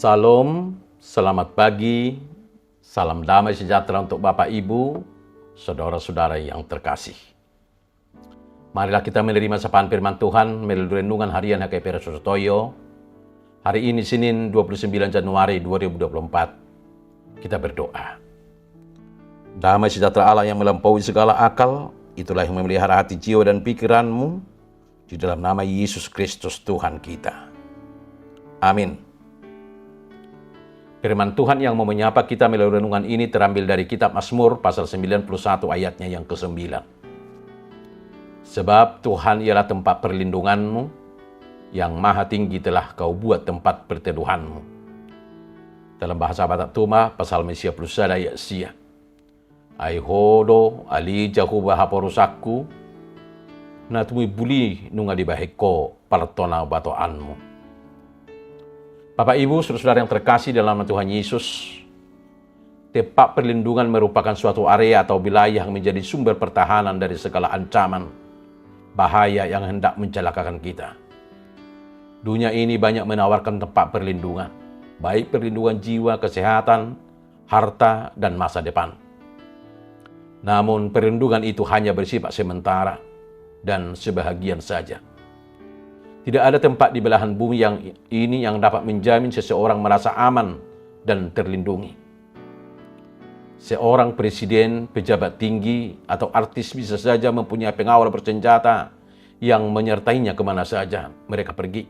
Salam, selamat pagi, salam damai sejahtera untuk Bapak Ibu, saudara-saudara yang terkasih. Marilah kita menerima sapaan firman Tuhan melalui renungan harian HKP Sutoyo. Hari ini Senin 29 Januari 2024. Kita berdoa. Damai sejahtera Allah yang melampaui segala akal, itulah yang memelihara hati, jiwa, dan pikiranmu di dalam nama Yesus Kristus Tuhan kita. Amin. Firman Tuhan yang mau menyapa kita melalui renungan ini terambil dari kitab Mazmur pasal 91 ayatnya yang ke-9. Sebab Tuhan ialah tempat perlindunganmu, yang maha tinggi telah kau buat tempat perteduhanmu. Dalam bahasa Batak Tuma pasal Mesia Plusada ayat sia. Aihodo ali jahu bahaporusakku, natumi buli nunga di baheko partona batoanmu. Bapak Ibu, saudara-saudara yang terkasih dalam nama Tuhan Yesus, tempat perlindungan merupakan suatu area atau wilayah yang menjadi sumber pertahanan dari segala ancaman, bahaya yang hendak mencelakakan kita. Dunia ini banyak menawarkan tempat perlindungan, baik perlindungan jiwa, kesehatan, harta, dan masa depan. Namun perlindungan itu hanya bersifat sementara dan sebahagian saja. Tidak ada tempat di belahan bumi yang dapat menjamin seseorang merasa aman dan terlindungi. Seorang presiden, pejabat tinggi, atau artis bisa saja mempunyai pengawal bersenjata yang menyertainya kemana saja mereka pergi.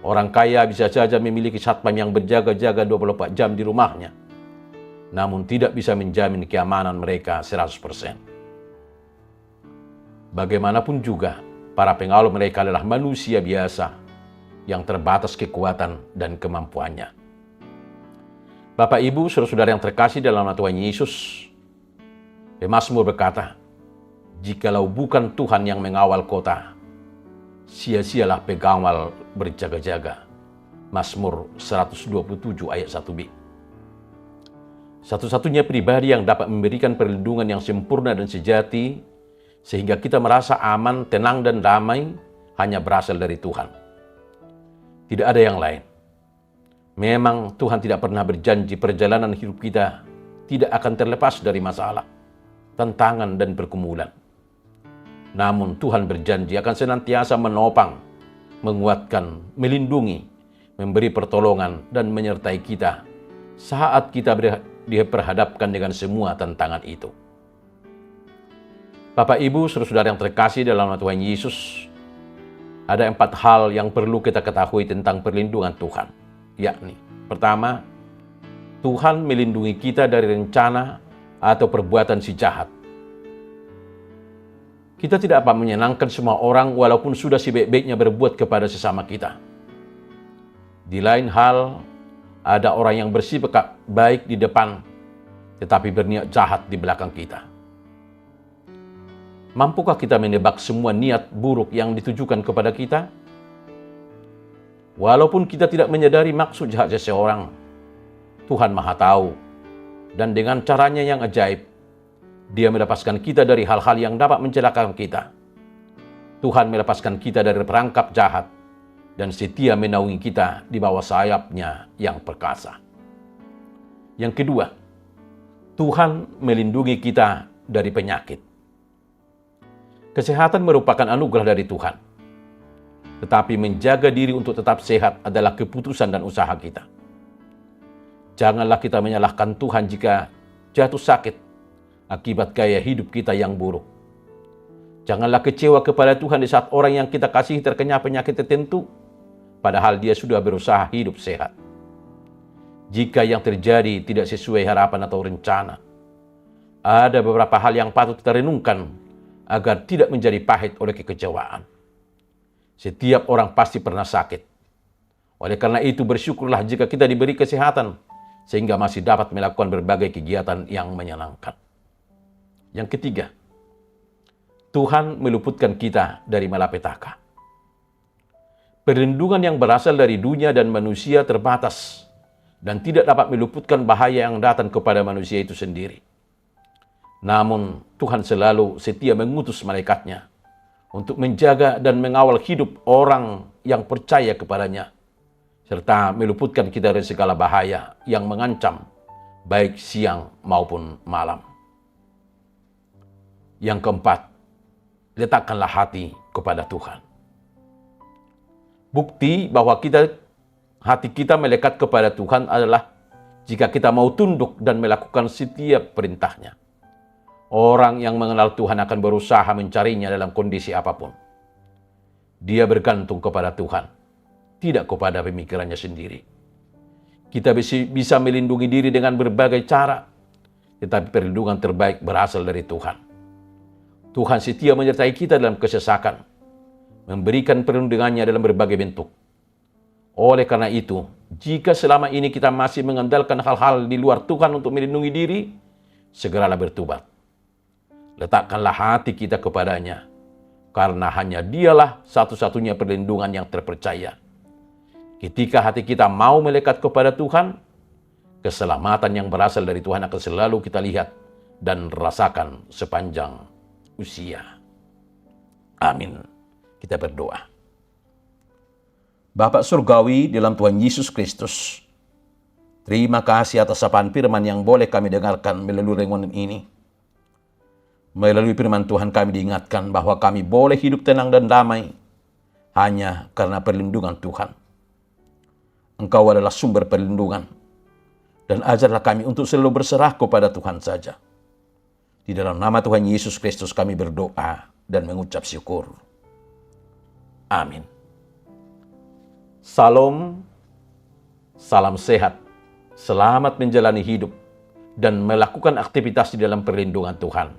Orang kaya bisa saja memiliki satpam yang berjaga-jaga 24 jam di rumahnya, namun tidak bisa menjamin keamanan mereka 100%. Bagaimanapun juga, para pengawal mereka adalah manusia biasa yang terbatas kekuatan dan kemampuannya. Bapak Ibu, saudara-saudara yang terkasih dalam nama Tuhan Yesus, pemazmur berkata, jikalau bukan Tuhan yang mengawal kota, sia-sialah pengawal berjaga-jaga. Mazmur 127 ayat 1b. Satu-satunya pribadi yang dapat memberikan perlindungan yang sempurna dan sejati sehingga kita merasa aman, tenang, dan damai hanya berasal dari Tuhan. Tidak ada yang lain. Memang Tuhan tidak pernah berjanji perjalanan hidup kita tidak akan terlepas dari masalah, tantangan, dan pergumulan. Namun Tuhan berjanji akan senantiasa menopang, menguatkan, melindungi, memberi pertolongan, dan menyertai kita saat kita diperhadapkan dengan semua tantangan itu. Bapak Ibu, saudara-saudara yang terkasih dalam nama Tuhan Yesus, ada 4 hal yang perlu kita ketahui tentang perlindungan Tuhan. Yakni, pertama, Tuhan melindungi kita dari rencana atau perbuatan si jahat. Kita tidak dapat menyenangkan semua orang walaupun sudah sebaik-baiknya berbuat kepada sesama kita. Di lain hal, ada orang yang bersifat baik di depan, tetapi berniat jahat di belakang kita. Mampukah kita menebak semua niat buruk yang ditujukan kepada kita? Walaupun kita tidak menyadari maksud jahat seseorang, Tuhan Maha Tahu, dan dengan caranya yang ajaib, Dia melepaskan kita dari hal-hal yang dapat mencelakakan kita. Tuhan melepaskan kita dari perangkap jahat, dan setia menaungi kita di bawah sayap-Nya yang perkasa. Yang kedua, Tuhan melindungi kita dari penyakit. Kesehatan merupakan anugerah dari Tuhan. Tetapi menjaga diri untuk tetap sehat adalah keputusan dan usaha kita. Janganlah kita menyalahkan Tuhan jika jatuh sakit akibat gaya hidup kita yang buruk. Janganlah kecewa kepada Tuhan di saat orang yang kita kasihi terkena penyakit tertentu, padahal dia sudah berusaha hidup sehat. Jika yang terjadi tidak sesuai harapan atau rencana, ada beberapa hal yang patut kita renungkan agar tidak menjadi pahit oleh kekecewaan. Setiap orang pasti pernah sakit. Oleh karena itu bersyukurlah jika kita diberi kesehatan, sehingga masih dapat melakukan berbagai kegiatan yang menyenangkan. Yang ketiga, Tuhan meluputkan kita dari malapetaka. Perlindungan yang berasal dari dunia dan manusia terbatas, dan tidak dapat meluputkan bahaya yang datang kepada manusia itu sendiri. Namun Tuhan selalu setia mengutus malaikatnya untuk menjaga dan mengawal hidup orang yang percaya kepadanya, serta meluputkan kita dari segala bahaya yang mengancam, baik siang maupun malam. Yang keempat, letakkanlah hati kepada Tuhan. Bukti bahwa hati kita melekat kepada Tuhan adalah jika kita mau tunduk dan melakukan setiap perintahnya. Orang yang mengenal Tuhan akan berusaha mencarinya dalam kondisi apapun. Dia bergantung kepada Tuhan, tidak kepada pemikirannya sendiri. Kita bisa melindungi diri dengan berbagai cara, tetapi perlindungan terbaik berasal dari Tuhan. Tuhan setia menyertai kita dalam kesesakan, memberikan perlindungannya dalam berbagai bentuk. Oleh karena itu, jika selama ini kita masih mengandalkan hal-hal di luar Tuhan untuk melindungi diri, segeralah bertobat. Letakkanlah hati kita kepadanya, karena hanya Dialah satu-satunya perlindungan yang terpercaya. Ketika hati kita mau melekat kepada Tuhan, keselamatan yang berasal dari Tuhan akan selalu kita lihat dan rasakan sepanjang usia. Amin. Kita berdoa. Bapak Surgawi dalam Tuhan Yesus Kristus, terima kasih atas sapaan firman yang boleh kami dengarkan melalui renungan ini. Melalui firman Tuhan kami diingatkan bahwa kami boleh hidup tenang dan damai hanya karena perlindungan Tuhan. Engkau adalah sumber perlindungan, dan ajarlah kami untuk selalu berserah kepada Tuhan saja. Di dalam nama Tuhan Yesus Kristus kami berdoa dan mengucap syukur. Amin. Salam, salam sehat, selamat menjalani hidup, dan melakukan aktivitas di dalam perlindungan Tuhan.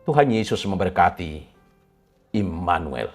Tuhan Yesus memberkati. Immanuel.